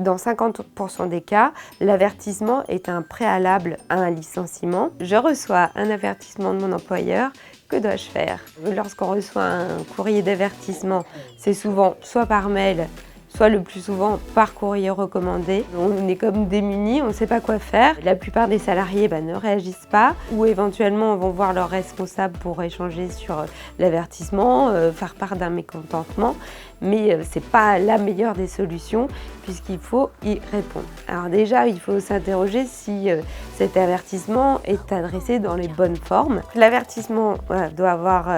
Dans 50% des cas, l'avertissement est un préalable à un licenciement. Je reçois un avertissement de mon employeur. Que dois-je faire? Lorsqu'on reçoit un courrier d'avertissement, c'est souvent soit par mail, soit le plus souvent par courrier recommandé. On est comme démunis, on ne sait pas quoi faire. La plupart des salariés ne réagissent pas ou éventuellement vont voir leur responsable pour échanger sur l'avertissement, faire part d'un mécontentement. Mais ce n'est pas la meilleure des solutions puisqu'il faut y répondre. Alors déjà, il faut s'interroger si cet avertissement est adressé dans les bonnes formes. L'avertissement doit avoir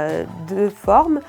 deux formes.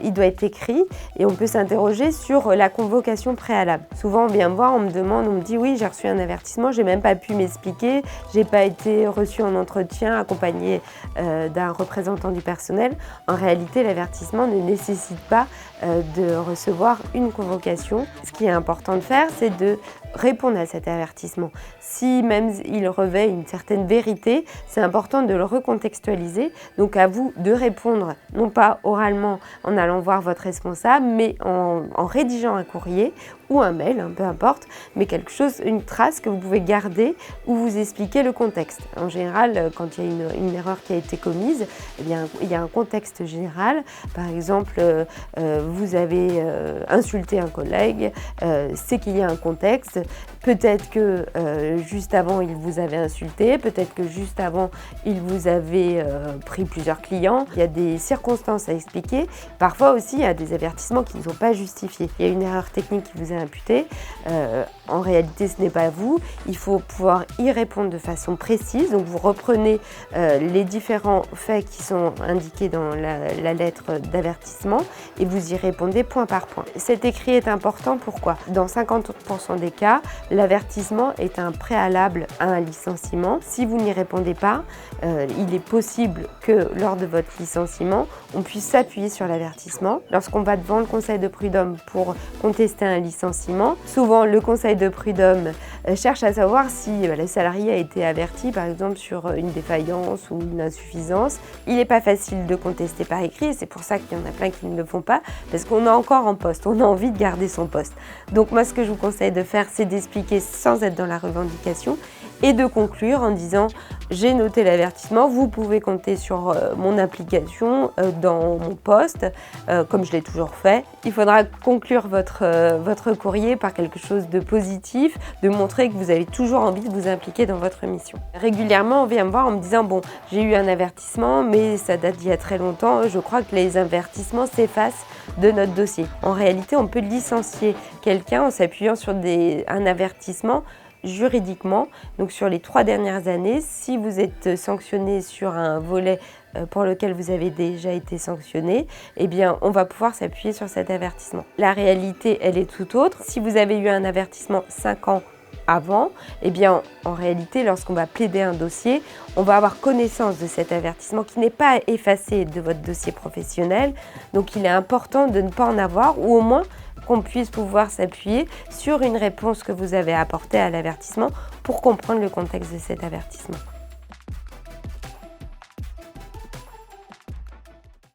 Il doit être écrit et on peut s'interroger sur la convocation préalable. Souvent on vient me voir, on me dit oui, j'ai reçu un avertissement, j'ai même pas pu m'expliquer, j'ai pas été reçu en entretien accompagné d'un représentant du personnel. En réalité, l'avertissement ne nécessite pas de recevoir une convocation. Ce qui est important de faire, c'est de répondre à cet avertissement. Si même il revêt une certaine vérité, c'est important de le recontextualiser. Donc à vous de répondre, non pas oralement en allant voir votre responsable, mais en rédigeant un courrier ou un mail, peu importe, mais quelque chose, une trace que vous pouvez garder où vous expliquez le contexte. En général, quand il y a une erreur qui a été commise, eh bien, il y a un contexte général. Par exemple, vous avez insulté un collègue, c'est qu'il y a un contexte. Peut-être que juste avant, il vous avait insulté, peut-être que juste avant, il vous avait pris plusieurs clients. Il y a des circonstances à expliquer. Parfois aussi, il y a des avertissements qui ne sont pas justifiés. Il y a une erreur technique qui vous est imputée. En réalité, ce n'est pas vous. Il faut pouvoir y répondre de façon précise. Donc, vous reprenez les différents faits qui sont indiqués dans la lettre d'avertissement et vous y répondez point par point. Cet écrit est important. Pourquoi? Dans 50% des cas, l'avertissement est un préalable à un licenciement. Si vous n'y répondez pas, il est possible que lors de votre licenciement, on puisse s'appuyer sur l'avertissement. Lorsqu'on va devant le conseil de prud'homme pour contester un licenciement, souvent le conseil de prud'homme cherche à savoir si le salarié a été averti, par exemple sur une défaillance ou une insuffisance. Il n'est pas facile de contester par écrit et c'est pour ça qu'il y en a plein qui ne le font pas, parce qu'on est encore en poste, on a envie de garder son poste. Donc moi, ce que je vous conseille de faire, c'est d'expliquer sans être dans la revendication et de conclure en disant « j'ai noté l'avertissement, vous pouvez compter sur mon application dans mon poste, comme je l'ai toujours fait ». Il faudra conclure votre courrier par quelque chose de positif, de montrer que vous avez toujours envie de vous impliquer dans votre mission. Régulièrement, on vient me voir en me disant « bon, j'ai eu un avertissement, mais ça date d'il y a très longtemps, je crois que les avertissements s'effacent de notre dossier ». En réalité, on peut licencier quelqu'un en s'appuyant sur un avertissement juridiquement. Donc sur les 3 dernières années, si vous êtes sanctionné sur un volet pour lequel vous avez déjà été sanctionné, eh bien on va pouvoir s'appuyer sur cet avertissement. La réalité, elle est tout autre. Si vous avez eu un avertissement 5 ans avant, eh bien en réalité, lorsqu'on va plaider un dossier, on va avoir connaissance de cet avertissement qui n'est pas effacé de votre dossier professionnel. Donc il est important de ne pas en avoir, ou au moins qu'on puisse pouvoir s'appuyer sur une réponse que vous avez apportée à l'avertissement pour comprendre le contexte de cet avertissement.